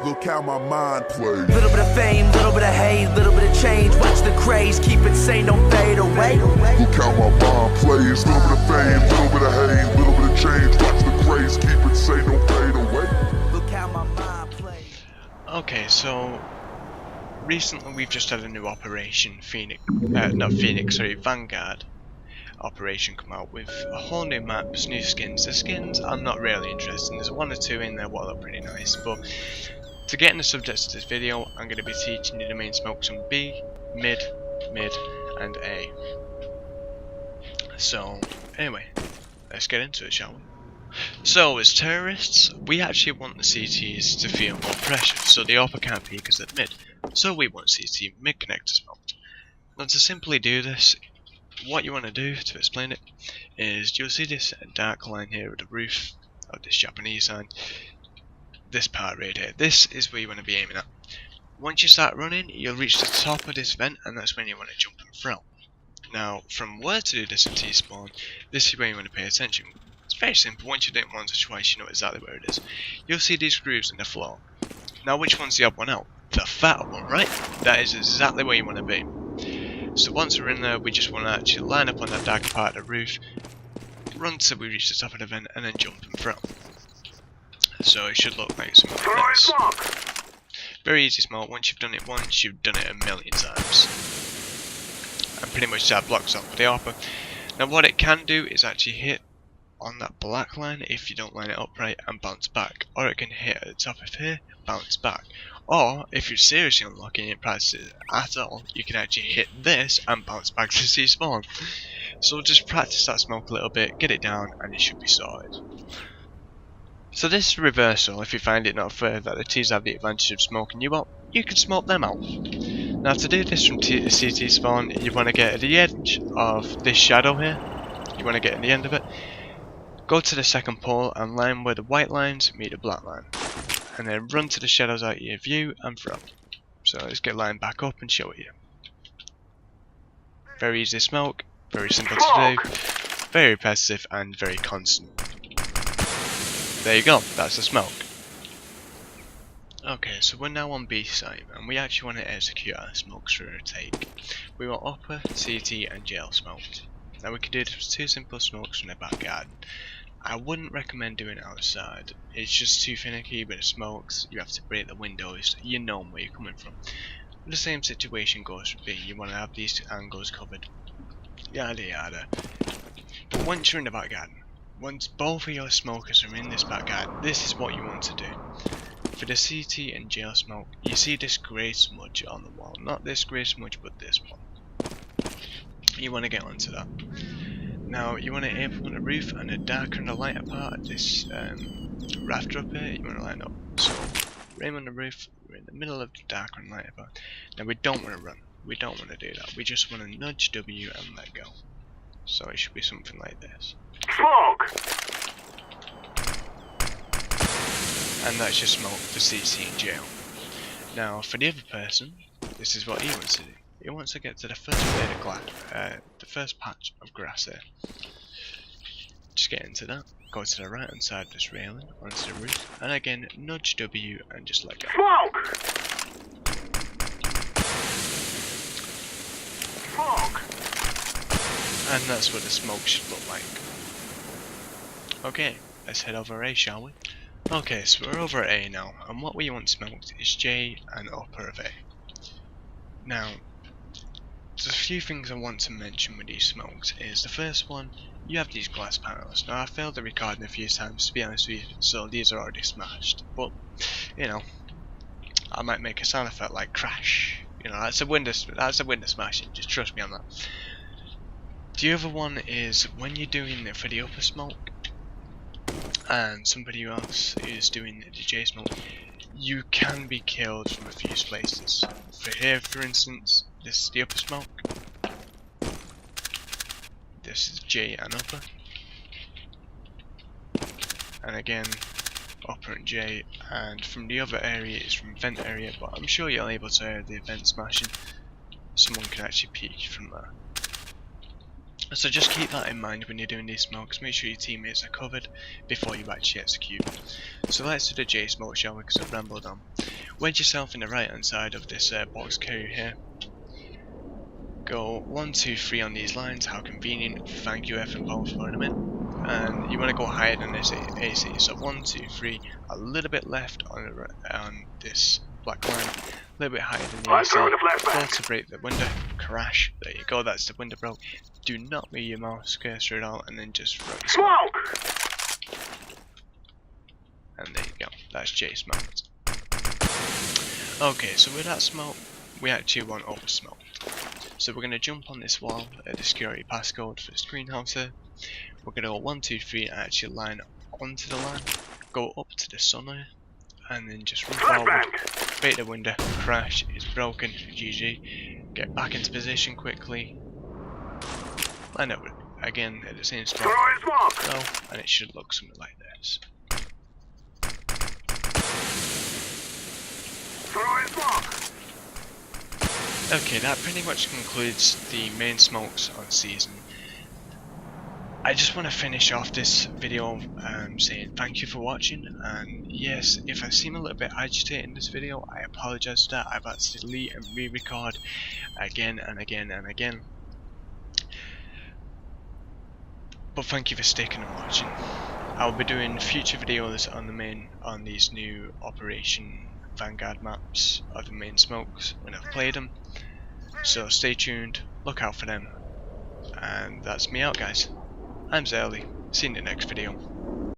Look how my mind plays. Little bit of fame, little bit of hate, little bit of change. Watch the craze, keep it sane, don't fade away. Look how my mind plays. Little bit of fame, little bit of hate, little bit of change. Watch the craze, keep it sane, don't fade away. Look how my mind plays. Okay, so recently we've just had a new operation, Vanguard operation come out with a whole new maps, new skins. The skins I'm not really interested in. There's one or two in there what look pretty nice, but to get in the subject of this video, I'm going to be teaching you the main smokes on B, mid, and A. So anyway, let's get into it, shall we? So as terrorists, we actually want the CTs to feel more pressure, so the upper can't peek us at mid. So we want CT mid connector smoked. Now to simply do this, what you want to do to explain it is you'll see this dark line here at the roof of this Japanese sign. This part right here. This is where you want to be aiming at. Once you start running, you'll reach the top of this vent, and that's when you want to jump and throw. Now, from where to do this in T-spawn, this is where you want to pay attention. It's very simple. Once you do it once or twice, you know exactly where it is. You'll see these grooves in the floor. Now, which one's the odd one out? The fat one, right? That is exactly where you want to be. So once we're in there, we just want to actually line up on that darker part of the roof, run till we reach the top of the vent, and then jump and throw. So it should look like something like this. Very easy smoke. Once you've done it once, you've done it a million times. And pretty much that blocks off the upper. Now what it can do is actually hit on that black line if you don't line it up right and bounce back. Or it can hit at the top of here, bounce back. Or, if you're seriously unlocking it practice at all, you can actually hit this and bounce back to C spawn. So just practice that smoke a little bit, get it down, and it should be sorted. So this reversal, if you find it not fair that the T's have the advantage of smoking you up, you can smoke them out. Now to do this from CT spawn, you want to get at the edge of this shadow here, you want to get at the end of it, go to the second pole and line where the white lines meet the black line. And then run to the shadows out of your view and throw. So let's get lined back up and show it you. Very easy to smoke, very simple to do, very repetitive and very constant. There you go, that's the smoke. Okay, so we're now on B site and we actually want to execute our smokes through a take. We want upper, CT and jail smoked. Now we can do this with two simple smokes from the back garden. I wouldn't recommend doing it outside. It's just too finicky with the smokes. You have to break the windows. You know where you're coming from. The same situation goes for B. You want to have these angles covered. Yada yada. But once you're in the back garden, once both of your smokers are in this back garden, this is what you want to do. For the CT and jail smoke, you see this grey smudge on the wall. Not this grey smudge, but this one. You want to get onto that. Now you want to aim on the roof and the darker and the lighter part of this rafter up here, you want to line up. So we're aiming on the roof, we're in the middle of the darker and lighter part. Now we don't want to run, we don't want to do that, we just want to nudge W and let go. So it should be something like this. Smoke! And that's just smoke for CC in jail. Now for the other person, this is what he wants to do. He wants to get to the first blade of glass, the first patch of grass here. Just get into that, go to the right hand side of this railing, onto the roof, and again nudge W and just let go. Smoke! Smoke! And that's what the smoke should look like. Okay, let's head over A, shall we? Okay, so we're over at A now, and what we want smoked is J and upper of A. Now, there's a few things I want to mention with these smokes. Is the first one, you have these glass panels. Now I failed the recording a few times to be honest with you, so these are already smashed. But you know, I might make a sound effect like crash. You know, that's a window smashing. Just trust me on that. The other one is when you're doing it for the upper smoke, and somebody else is doing the J smoke, you can be killed from a few places. For here, for instance, this is the upper smoke. This is J and upper. And again, upper and J. And from the other area is from vent area, but I'm sure you're able to hear the vent smashing. Someone can actually peek from there. So just keep that in mind when you're doing these smokes. Make sure your teammates are covered before you actually execute. So let's do the J smoke, shall we, because I've rambled on. wedge yourself in the right hand side of this box carrier here. Go 1, 2, 3 on these lines. How convenient. Thank you, F and Paul, for them in. And you want to go higher than this AC. So 1, 2, 3. A little bit left on this black line. A little bit higher than the AC. Go to break the window. Crash. There you go. That's the window broke. Do not move your mouse cursor at all, and then just throw the smoke. And there you go. That's J smoked. Okay, so with that smoke, we actually want over smoke. So we're going to jump on this wall at the security passcode for this greenhouse here. We're going to go 1, 2, 3 and actually line onto the line. Go up to the sun here. And then just run forward. Break the window. Crash. It's broken. GG. Get back into position quickly. Line up again at the same spot. Go. And it should look something like this. Okay, that pretty much concludes the main smokes on season. I just want to finish off this video saying thank you for watching, and yes, if I seem a little bit agitated in this video, I apologise for that. I've had to delete and re-record again and again and again. But thank you for sticking and watching. I'll be doing future videos on these new Operation Vanguard maps of the main smokes when I've played them. So stay tuned, look out for them, and that's me out, guys. I'm Zelly. See you in the next video.